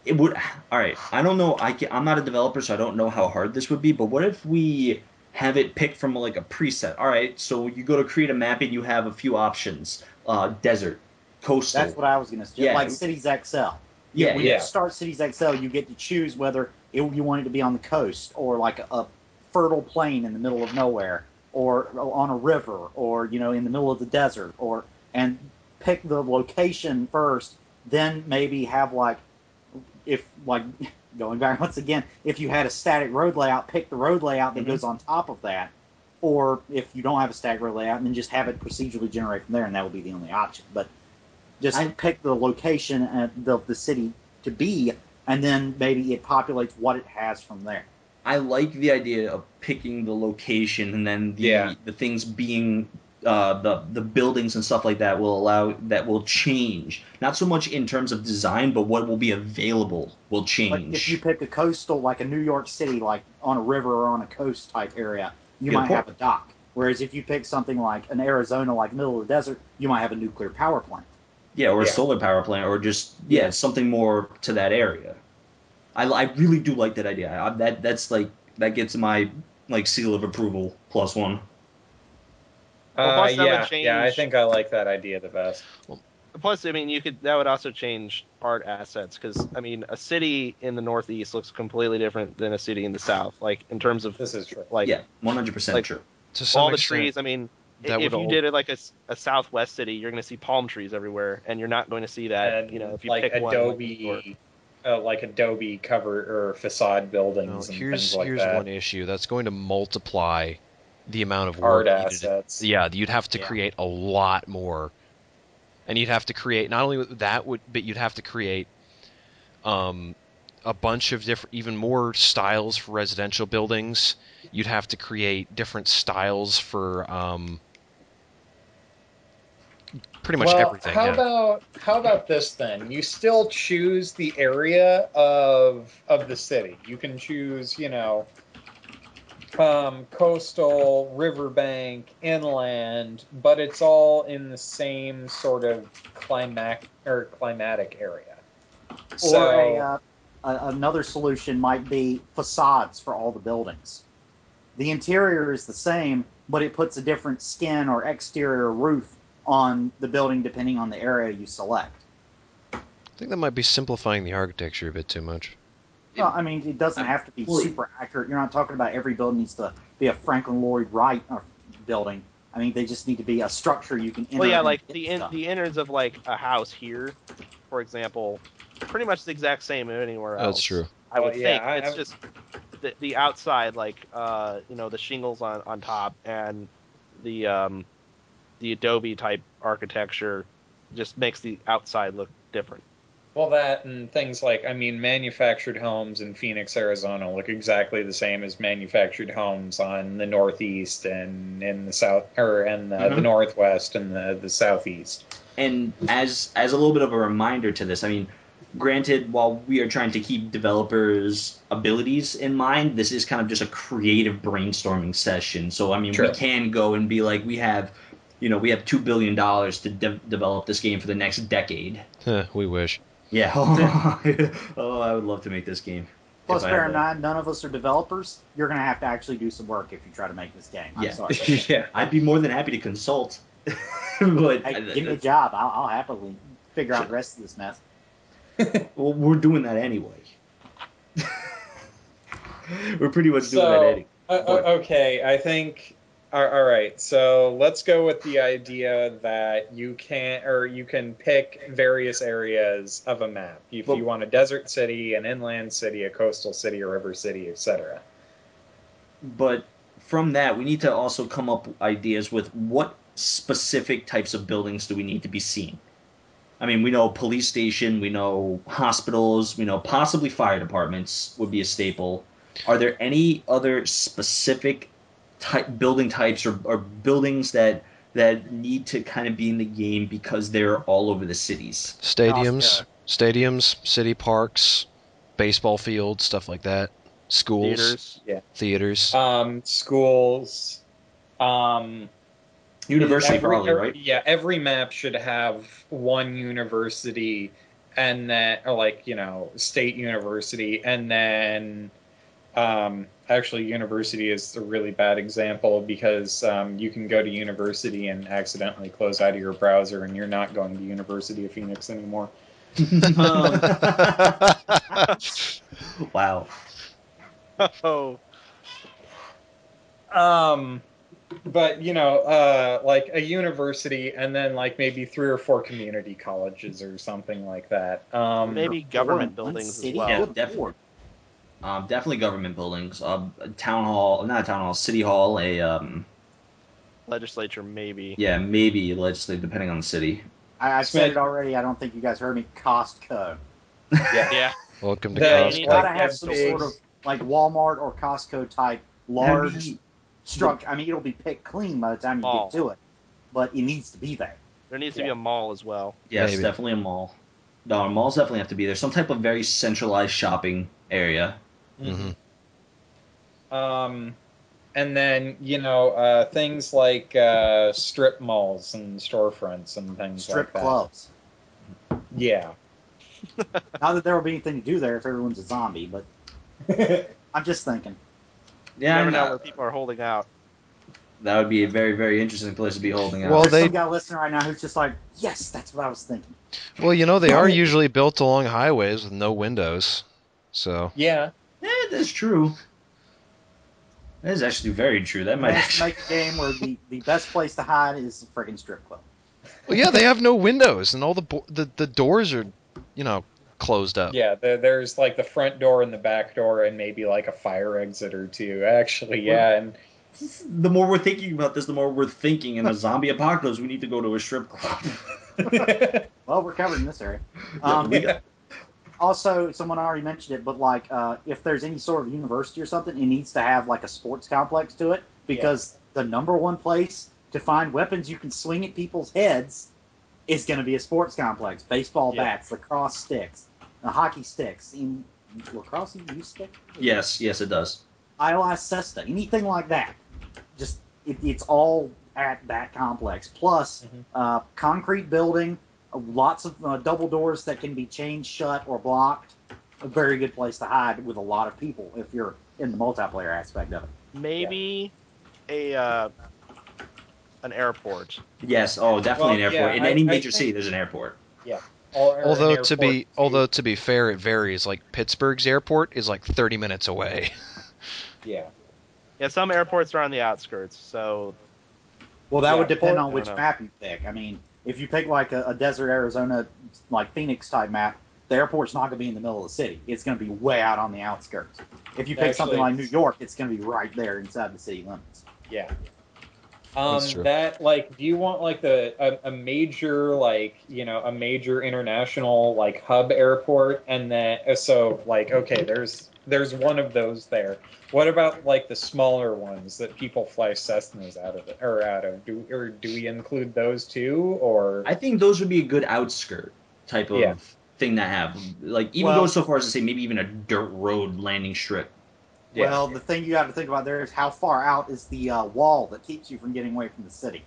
it would? All right, I don't know. I'm not a developer, so I don't know how hard this would be. But what if we have it picked from like a preset? All right, so you go to create a map and you have a few options: desert, That's coastal. what I was going to suggest. Yeah, Like Cities XL. yeah, When you yeah. start Cities XL, you get to choose whether you want it to be on the coast or like a fertile plain in the middle of nowhere or on a river or, in the middle of the desert and pick the location first, then maybe have like, if like going back once again, if you had a static road layout, pick the road layout that goes on top of that. Or if you don't have a static road layout, then just have it procedurally generate from there, and that would be the only option. But just pick the location of the city to be, and then maybe it populates what it has from there. I like the idea of picking the location and then the things being the buildings and stuff like that will change. Not so much in terms of design, but what will be available will Like if you change. pick a coastal, like a New York City, like on a river or on a coast type area, you Get a might port. have a dock. Whereas if you pick something like an Arizona, like middle of the desert, you might have a nuclear power plant. Yeah, or a Yeah. solar power plant, or just Yeah. something more to that area. I really do like that idea. That's like that gets my like seal of approval +1. Well, plus that would Yeah, I change. think I like that idea the best. Plus, I mean, that would also change art assets because I mean, a city in the Northeast looks completely different than a city in the South. Like in terms of This is true. like Yeah, 100% like true. To some all the extent, trees. I mean, that would if you all did it like a Southwest city, you're going to see palm trees everywhere, and you're not going to see that. And If you like pick one, like New York. Adobe cover or facade well, buildings and things like here's that. one issue that's going to multiply the amount of Art work needed. assets. Yeah, you'd have to Yeah. create a lot more, and you'd have to create not only that but you'd have to create a bunch of different, even more styles for residential buildings. You'd have to create different styles for pretty much Well, everything. how Yeah. about this then? You still choose the area of the city. You can choose, coastal, riverbank, inland, but it's all in the same sort of climatic area. Or So, another solution might be facades for all the buildings. The interior is the same, but it puts a different skin or exterior roof on the building depending on the area you select. I think that might be simplifying the architecture a bit too much. Well, I mean, it doesn't have to be super accurate. You're not talking about every building needs to be a Franklin Lloyd Wright building. I mean, they just need to be a structure you can enter. Well, yeah, and like get the stuff. the innards of like a house here, for example, pretty much the exact same anywhere Oh, else. that's true. I would yeah, think it's just the outside, like the shingles on top and the adobe type architecture just makes the outside look different. well, that and things like, I mean, manufactured homes in Phoenix, Arizona look exactly the same as manufactured homes on the Northeast and in the South, or in the Northwest and the Southeast. And as a little bit of a reminder to this, I mean, granted, while we are trying to keep developers' abilities in mind, this is kind of just a creative brainstorming session. So I mean, we True. can go and be like, we have $2 billion to develop this game for the next decade. We wish. Yeah. Oh, I would love to make this game. Plus, if I bear had in that. mind, none of us are developers. You're going to have to actually do some work if you try to make this game. I'm Yeah. sorry. Yeah. I'd be more than happy to consult. But Hey, give me a job. I'll happily figure out the rest of this mess. well, we're doing that anyway. We're pretty much doing that anyway. Okay, I think. All right, so let's go with the idea that you can pick various areas of a map. If you want a desert city, an inland city, a coastal city, a river city, etc. But from that, we need to also come up with ideas with what specific types of buildings do we need to be seeing. I mean, we know police station, we know hospitals, we know possibly fire departments would be a staple. Are there any other specific building types or buildings that need to kind of be in the game because they're all over the cities? Stadiums, city parks, baseball fields, stuff like that. Schools, theaters. Schools. University, probably, right? Yeah, every map should have one university, and then, or state university, and then, actually, university is a really bad example because you can go to university and accidentally close out of your browser, and you're not going to University of Phoenix anymore. Wow. Oh. But like a university, and then like maybe 3 or 4 community colleges or something like that. Maybe government buildings as well. Yeah, definitely. Definitely government buildings. Town hall, not a town hall, city hall. Legislature, maybe. Yeah, maybe legislature, depending on the city. I've said it already. I don't think you guys heard me. Costco. Yeah. Welcome to Costco. You gotta Costco. have some sort of like Walmart or Costco type large structure. I mean, it'll be picked clean by the time you get to it, but it needs to be there. There needs to be a mall as well. Yes, Maybe. definitely a mall. No, malls definitely have to be there. Some type of very centralized shopping area. Mm-hmm. And then things like strip malls and storefronts and things Strip like that. clubs. Yeah. Not that there will be anything to do there if everyone's a zombie, but I'm just thinking. Yeah, you never know where people are holding out. That would be a very, very interesting place to be holding out. Well, There's some guy listening right now who's just like, yes, that's what I was thinking. Well, they are usually built along highways with no windows, so. Yeah. That's true. That is actually very true. That might Let's make a game where the best place to hide is the friggin' strip club. Well, yeah, they have no windows, and all the doors are, closed up. Yeah, there's like the front door and the back door, and maybe like a fire exit or two. Actually, yeah, and the more we're thinking about this, the more we're thinking in a zombie apocalypse, we need to go to a strip club. Well, we're covered in this area. Also, someone already mentioned it, but like, if there's any sort of university or something, it needs to have like a sports complex to it, because the number one place to find weapons you can swing at people's heads It's going to be a sports complex. Baseball Yeah. bats, lacrosse sticks, hockey sticks. In lacrosse, you use stick? Yes, it does. ILS Cesta, anything like that. Just it's all at that complex. Plus, concrete building, lots of double doors that can be changed shut or blocked. A very good place to hide with a lot of people if you're in the multiplayer aspect of it. Maybe a an airport. Yes, definitely Well, an airport. yeah, In any I major think- city, there's an airport. Yeah. Or an Although airport, to be fair, it varies. Like Pittsburgh's airport is like 30 minutes away. yeah. Yeah, some airports are on the outskirts, so Well, that Yeah, would depend I on don't which know. map you pick. I mean, if you pick like a desert Arizona, like Phoenix type map, the airport's not going to be in the middle of the city. It's going to be way out on the outskirts. If you pick something like New York, it's going to be right there inside the city limits. Yeah. That's true. That like, do you want like a major like a major international like hub airport, and then so like okay, there's one of those there. What about like the smaller ones that people fly Cessnas out of? Do we include those too, or I think those would be a good outskirt type of Yeah. thing to have. Like even go so far as to say maybe even a dirt road landing strip. Yeah. Well, the thing you have to think about there is how far out is the wall that keeps you from getting away from the city.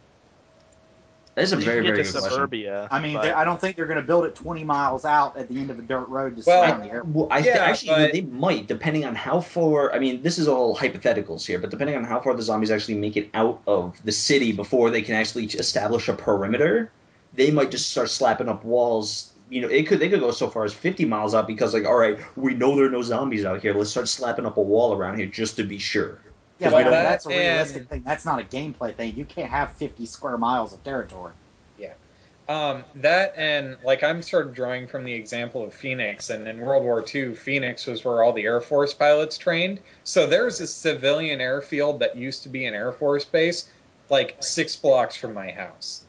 That's a you very, can get very to good question. suburbia. I mean, but I don't think they're going to build it 20 miles out at the end of a dirt road to surround the airport. Well, actually, they might, depending on how far. I mean, this is all hypotheticals here, but depending on how far the zombies actually make it out of the city before they can actually establish a perimeter, they might just start slapping up walls. They could go so far as 50 miles out because, like, all right, we know there are no zombies out here. Let's start slapping up a wall around here just to be sure. Yeah, Well, but that that's a realistic and- thing. That's not a gameplay thing. You can't have 50 square miles of territory. Yeah. That and like I'm sort of drawing from the example of Phoenix, and in World War II, Phoenix was where all the Air Force pilots trained. So there's a civilian airfield that used to be an Air Force base, like 6 blocks from my house.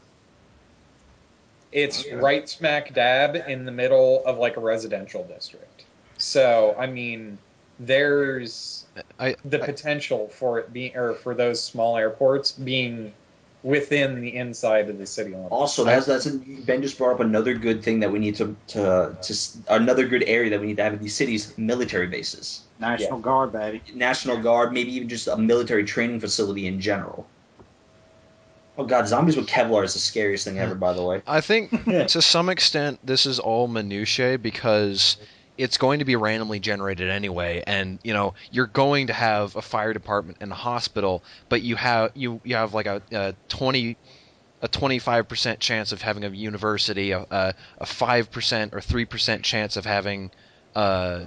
It's right smack dab in the middle of like a residential district. So I mean, there's the potential for it being, or for those small airports being within the inside of the city limits. Also, Ben just brought up another good thing that we need to another good area that we need to have in these cities: military bases, National Guard, baby. National Guard, maybe even just a military training facility in general. Oh God, zombies with Kevlar is the scariest thing ever. By the way, I think to some extent this is all minutiae because it's going to be randomly generated anyway, and you're going to have a fire department and a hospital, but you have like a 25% chance of having a university, a 5% or 3% chance of having a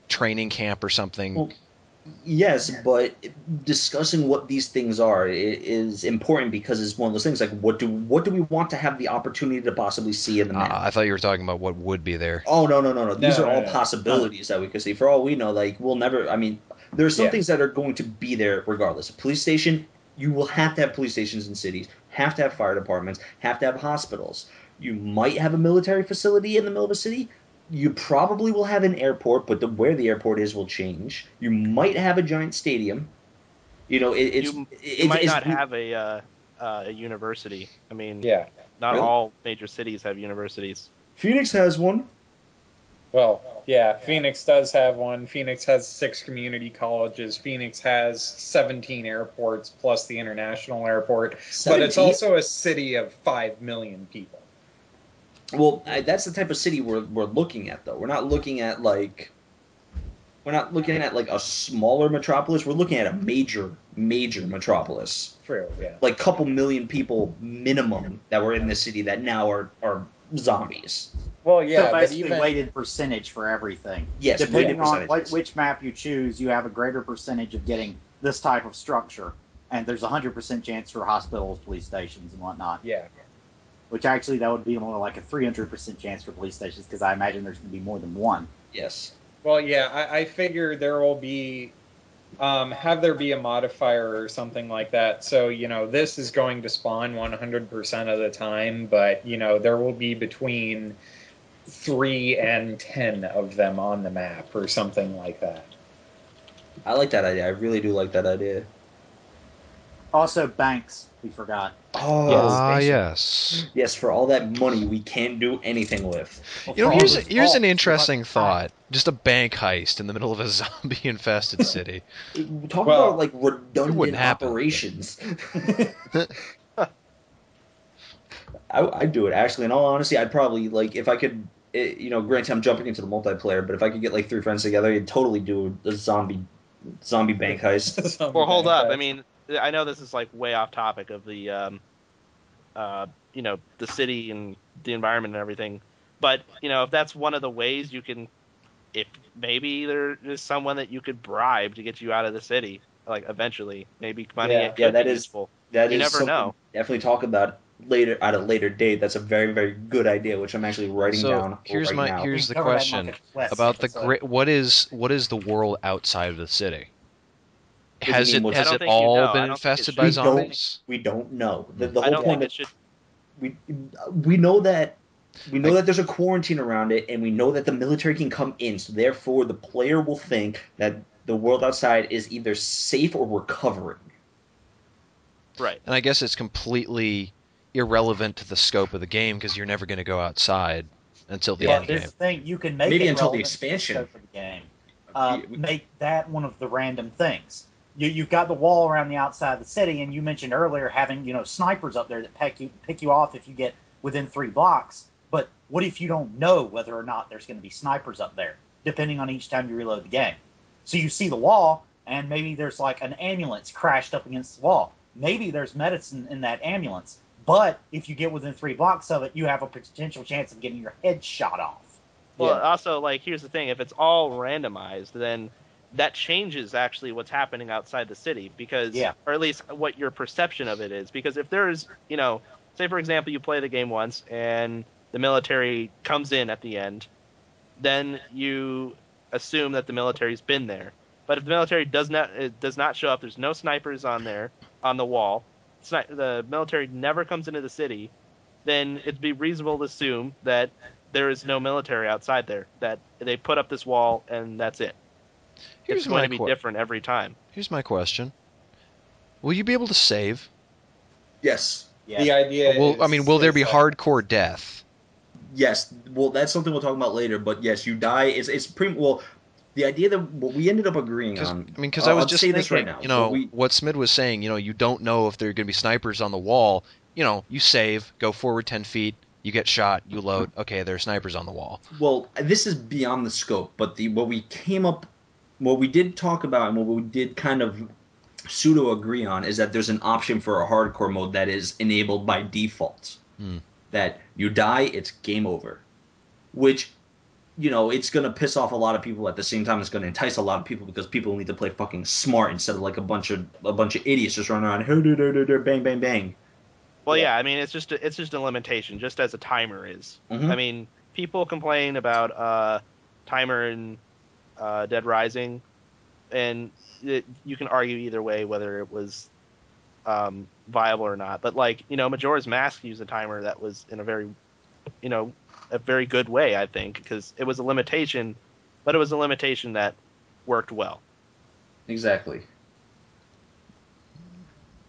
training camp or something. well, yes, but discussing what these things are is important because it's one of those things. Like, what do we want to have the opportunity to possibly see in the map? I thought you were talking about what would be there. Oh no! These are all no. possibilities that we could see. For all we know, like we'll never. I mean, there are some things that are going to be there regardless. A police station, you will have to have police stations in cities. Have to have fire departments. Have to have hospitals. You might have a military facility in the middle of a city. You probably will have an airport, but where the airport is will change. You might have a giant stadium. You might not have a university. I mean, not Really? all major cities have universities. Phoenix has one. Well, yeah, Phoenix does have one. Phoenix has 6 community colleges. Phoenix has 17 airports plus the international airport. 17? But it's also a city of 5 million people. Well, that's the type of city we're looking at, though. We're not looking at like a smaller metropolis. We're looking at a major metropolis. True, yeah. Like couple million people minimum that were in the city that now are zombies. Well, yeah, So but basically even weighted percentage for everything. Yes, Depending weighted on percentages. which map you choose, you have a greater percentage of getting this type of structure. And there's a 100% chance for hospitals, police stations, and whatnot. yeah. Which actually, that would be more like a 300% chance for police stations, because I imagine there's going to be more than one. Yes. Well, yeah, I figure there will be have there be a modifier or something like that. So, this is going to spawn 100% of the time, but, there will be between 3 and 10 of them on the map or something like that. I like that idea. I really do like that idea. Also, banks, we forgot. Oh, Yes. yes, for all that money we can't do anything with. You know, For all here's those here's an vaults, interesting you're thought. Just a bank heist in the middle of a zombie-infested city. Talk Well, about like It wouldn't redundant happen. operations. I'd do it actually. In all honesty, I'd probably like if I could. Granted, I'm jumping into the multiplayer, but if I could get like three friends together, I'd totally do a zombie bank heist. Well, hold up. I That's- mean, I know this is like way off topic of the the city and the environment and everything, but if that's one of the ways you can, if maybe there is someone that you could bribe to get you out of the city, like eventually, maybe money Yeah. it Yeah, could be useful. that You is never something know. definitely talk about later at a later date. That's a very very good idea, which I'm actually writing So down here's right my now. We here's can the cover that in like question a West about the episode. what is the world outside of the city? What do you Has mean? it What's I has don't it think you all know. been I don't think it infested by should. zombies? we don't know. The I whole don't point think of it should. we we know that Like, there's a quarantine around it, and we know that the military can come in. So therefore, the player will think that the world outside is either safe or recovering. Right. and I guess it's completely irrelevant to the scope of the game because you're never going to go outside until the Yeah. end Here's game. the thing: you can make Maybe it until the relevant to expansion. scope of the game. We- Make that one of the random things. You've got the wall around the outside of the city, and you mentioned earlier having snipers up there that pick you off if you get within 3 blocks. But what if you don't know whether or not there's going to be snipers up there, depending on each time you reload the game? So you see the wall, and maybe there's like an ambulance crashed up against the wall. Maybe there's medicine in that ambulance, but if you get within 3 blocks of it, you have a potential chance of getting your head shot off. Well, Yeah. also, like, here's the thing: if it's all randomized, then that changes actually what's happening outside the city, because, Yeah. or at least what your perception of it is. Because if there's, say for example, you play the game once and the military comes in at the end, then you assume that the military's been there. But if the military does not show up, there's no snipers on there on the wall. The military never comes into the city, then it'd be reasonable to assume that there is no military outside there. That they put up this wall and that's it. It's Here's going my to be different every time. here's my question: will you be able to save? Yes. Yeah. The idea Will I is mean, will there be is that- hardcore death? Yes. Well, that's something we'll talk about later. But yes, you die. It's pretty well. The idea that what we ended up agreeing Because on. I was I'll just say thinking, this right now. What what Smid was saying. You don't know if there are going to be snipers on the wall. You save, go forward 10 feet, you get shot, you load. Okay, there are snipers on the wall. Well, this is beyond the scope, but what we did talk about, and what we did kind of pseudo agree on is that there's an option for a hardcore mode that is enabled by default. Hmm. That you die, it's game over. Which, it's gonna piss off a lot of people. At the same time, it's gonna entice a lot of people because people need to play fucking smart instead of like a bunch of idiots just running around bang bang bang. Well, Yeah. yeah, I mean it's just a limitation, just as a timer is. Mhm. I mean, people complain about timer in Dead Rising, and you can argue either way whether it was viable or not. But like Majora's Mask used a timer that was in a very good way, I think, because it was a limitation, but it was a limitation that worked well. Exactly.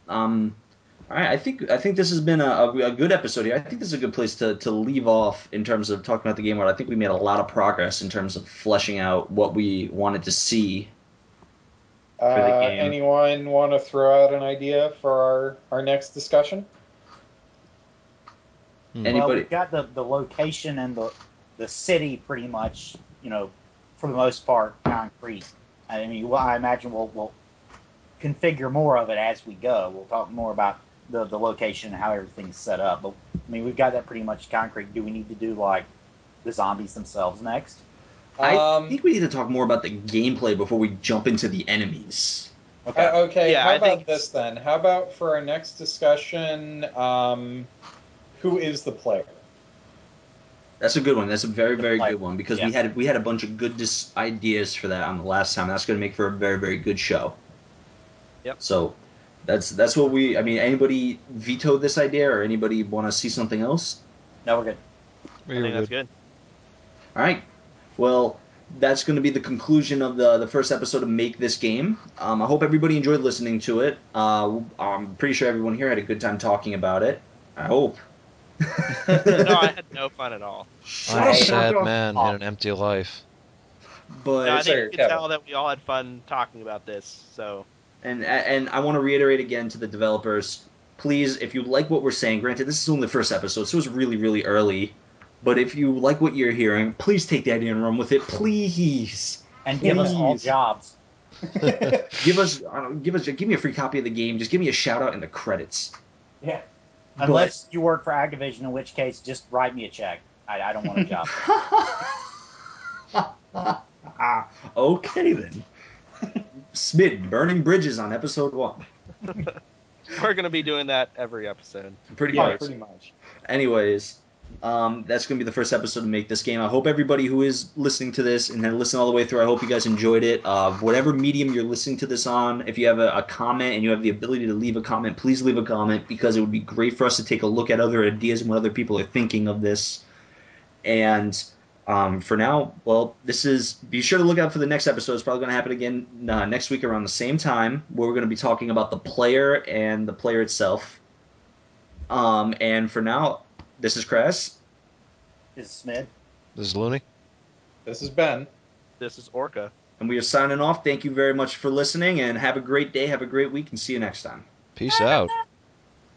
All right, I think this has been a good episode here. I think this is a good place to leave off in terms of talking about the game world. I think we made a lot of progress in terms of fleshing out what we wanted to see for the game. Anyone want to throw out an idea for our next discussion? Well, Anybody? we've got the location and the city pretty much, for the most part, concrete. I mean, well, I imagine we'll configure more of it as we go. We'll talk more about the location and how everything's set up. But I mean, we've got that pretty much concrete. Do we need to do like the zombies themselves next? I think we need to talk more about the gameplay before we jump into the enemies. Okay. Okay, Yeah, how I about think- this then? How about for our next discussion, who is the player? That's a good one. That's a very, very good one because Yeah. we had a bunch of good ideas for that on the last time. That's going to make for a very, very good show. Yep. So that's what we. I mean, anybody vetoed this idea or anybody want to see something else? No, we're good. I think that's good. All right. Well, that's going to be the conclusion of the first episode of Make This Game. I hope everybody enjoyed listening to it. I'm pretty sure everyone here had a good time talking about it. I hope. No, I had no fun at all. I'm a up, sad Orca. man in an empty life. But No, I think Sorry, you can Kevin. tell that we all had fun talking about this. So and I want to reiterate again to the developers, please, if you like what we're saying, granted this is only the first episode, so it's really really early, but if you like what you're hearing, please take the idea and run with it, please. And give us all Please. jobs. Give me a free copy of the game. Just give me a shout out in the credits. Yeah. Unless you work for Activision, in which case, just write me a check. I don't want a job. Okay then. Smid burning bridges on episode 1. we're gonna be doing that every episode. Pretty Yeah, much. pretty much. Anyways, that's going to be the first episode to Make This Game. I hope everybody who is listening to this and had listened all the way through, I hope you guys enjoyed it. Whatever medium you're listening to this on, if you have a comment and you have the ability to leave a comment, please leave a comment, because it would be great for us to take a look at other ideas and what other people are thinking of this. And for now, well, be sure to look out for the next episode. It's probably going to happen again next week around the same time, where we're going to be talking about the player and the player itself. And for now, this is Craz. This is Smid. This is Luni. This is Ben. This is Orca. And we are signing off. Thank you very much for listening, and have a great day, have a great week, and see you next time. Peace out.